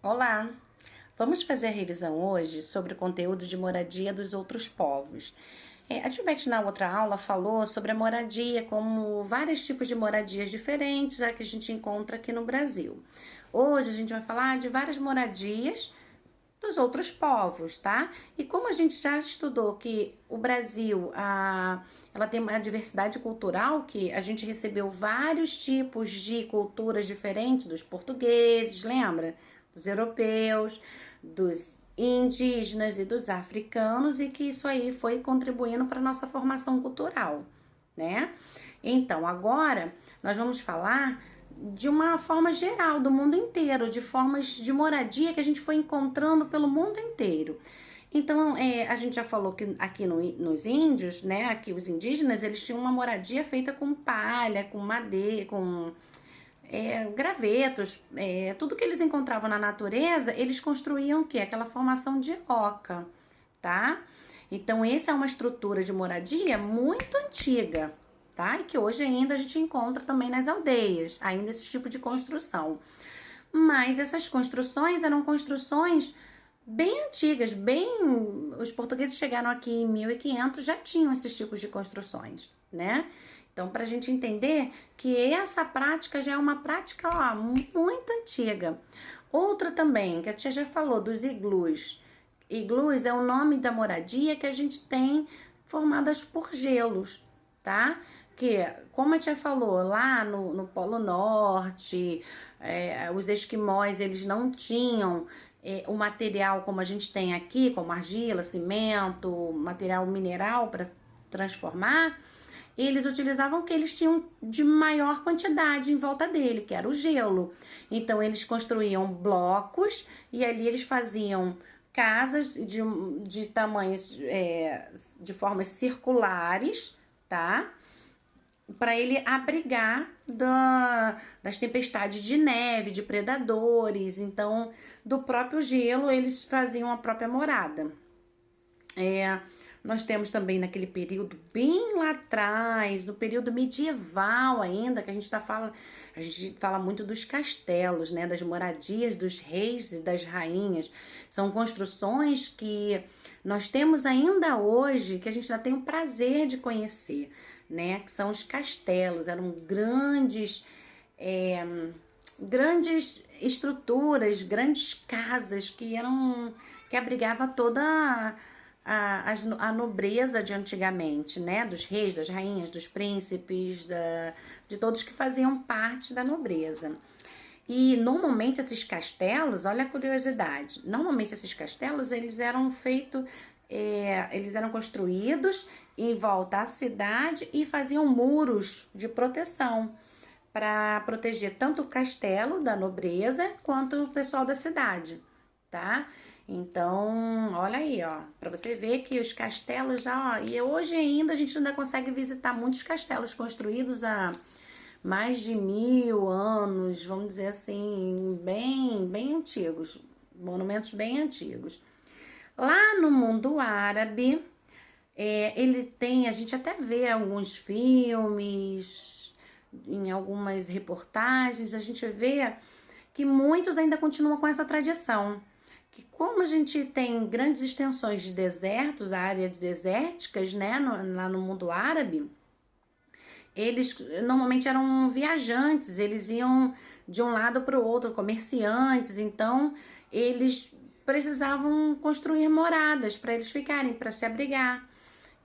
Olá! Vamos fazer a revisão hoje sobre o conteúdo de moradia dos outros povos. A Tibete, na outra aula, falou sobre a moradia, como vários tipos de moradias diferentes, que a gente encontra aqui no Brasil. Hoje a gente vai falar de várias moradias dos outros povos, tá? E como a gente já estudou que o Brasil, ela tem uma diversidade cultural, que a gente recebeu vários tipos de culturas diferentes dos portugueses, lembra? Dos europeus, dos indígenas e dos africanos, e que isso aí foi contribuindo para a nossa formação cultural, né? Então, agora nós vamos falar de uma forma geral do mundo inteiro, de formas de moradia que a gente foi encontrando pelo mundo inteiro. Então, a gente já falou que aqui nos índios, né, aqui os indígenas, eles tinham uma moradia feita com palha, com madeira, com gravetos, tudo que eles encontravam na natureza, eles construíam o quê? Aquela formação de oca, tá? Então, essa é uma estrutura de moradia muito antiga, tá? E que hoje ainda a gente encontra também nas aldeias, ainda esse tipo de construção. Mas essas construções eram construções bem antigas, os portugueses chegaram aqui em 1500, já tinham esses tipos de construções, né? Então, para a gente entender que essa prática já é uma prática muito antiga. Outra também, que a tia já falou, dos iglus. Iglus é o nome da moradia que a gente tem formadas por gelos, tá? Que, como a tia falou, lá no Polo Norte, os esquimós, eles não tinham o material como a gente tem aqui, como argila, cimento, material mineral para transformar. Eles utilizavam o que eles tinham de maior quantidade em volta dele, que era o gelo. Então, eles construíam blocos e ali eles faziam casas de tamanhos, de formas circulares, tá? Para ele abrigar das tempestades de neve, de predadores. Então, do próprio gelo, eles faziam a própria morada. Nós temos também naquele período bem lá atrás, no período medieval ainda, que a gente fala muito dos castelos, né, das moradias dos reis e das rainhas. São construções que nós temos ainda hoje, que a gente ainda tem o prazer de conhecer, né, que são os castelos. Eram grandes estruturas, grandes casas que abrigava toda a nobreza de antigamente, né? Dos reis, das rainhas, dos príncipes, de todos que faziam parte da nobreza. E normalmente esses castelos, olha a curiosidade, normalmente esses castelos eles eram construídos em volta à cidade e faziam muros de proteção para proteger tanto o castelo da nobreza quanto o pessoal da cidade, tá? Então, olha aí, ó, para você ver que os castelos já, ó, e hoje ainda a gente ainda consegue visitar muitos castelos construídos há mais de 1000 anos, vamos dizer assim, bem antigos, monumentos bem antigos. Lá no mundo árabe, ele tem, a gente até vê alguns filmes, em algumas reportagens, a gente vê que muitos ainda continuam com essa tradição. Que como a gente tem grandes extensões de desertos, áreas desérticas, né, lá no mundo árabe, eles normalmente eram viajantes, eles iam de um lado para o outro, comerciantes, então eles precisavam construir moradas para eles ficarem, para se abrigar.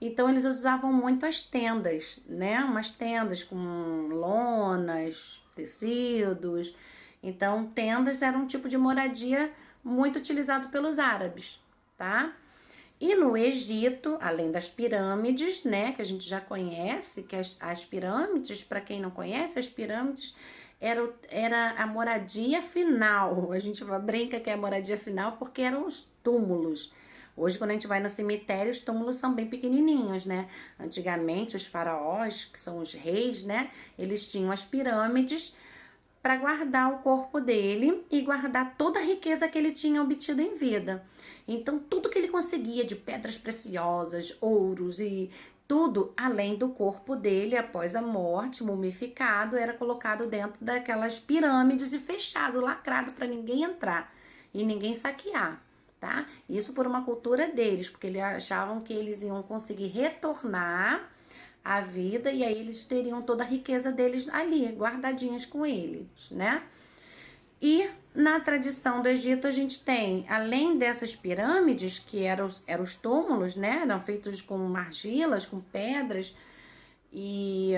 Então eles usavam muito as tendas, né? Umas tendas com lonas, tecidos. Então tendas eram um tipo de moradia muito utilizado pelos árabes, tá? E no Egito, além das pirâmides, né, que a gente já conhece, que as pirâmides, para quem não conhece, as pirâmides era a moradia final. A gente brinca que é a moradia final porque eram os túmulos. Hoje, quando a gente vai no cemitério, os túmulos são bem pequenininhos, né? Antigamente, os faraós, que são os reis, né? Eles tinham as pirâmides para guardar o corpo dele e guardar toda a riqueza que ele tinha obtido em vida. Então, tudo que ele conseguia de pedras preciosas, ouros e tudo além do corpo dele após a morte, mumificado, era colocado dentro daquelas pirâmides e fechado, lacrado para ninguém entrar. e ninguém saquear, tá? Isso por uma cultura deles, porque eles achavam que eles iam conseguir retornar à vida e aí eles teriam toda a riqueza deles ali, guardadinhas com eles, né? E na tradição do Egito a gente tem, além dessas pirâmides, que eram os túmulos, né? Eram feitos com argilas, com pedras, e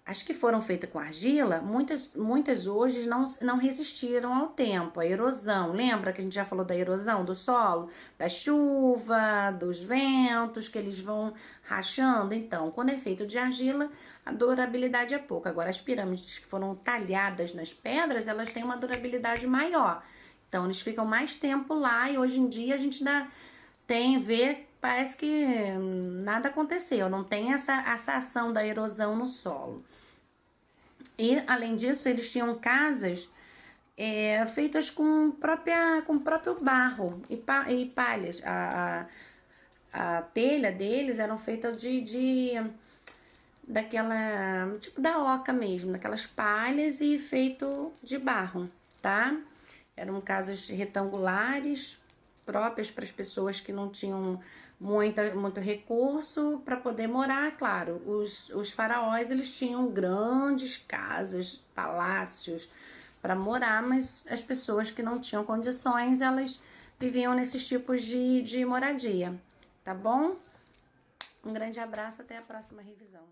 as que foram feitas com argila, muitas hoje não resistiram ao tempo, à erosão. Lembra que a gente já falou da erosão do solo? Da chuva, dos ventos, que eles vão rachando? Então, quando é feito de argila, a durabilidade é pouca. Agora, as pirâmides que foram talhadas nas pedras, elas têm uma durabilidade maior. Então, eles ficam mais tempo lá e hoje em dia a gente vê, parece que nada aconteceu, não tem essa ação da erosão no solo. E, além disso, eles tinham casas feitas com próprio barro e palhas. A telha deles eram feitas daquela, tipo da oca mesmo, daquelas palhas e feito de barro, tá? Eram casas retangulares, próprias para as pessoas que não tinham muito recurso para poder morar. Claro, os faraós eles tinham grandes casas, palácios para morar, mas as pessoas que não tinham condições, elas viviam nesses tipos de moradia, tá bom? Um grande abraço, até a próxima revisão.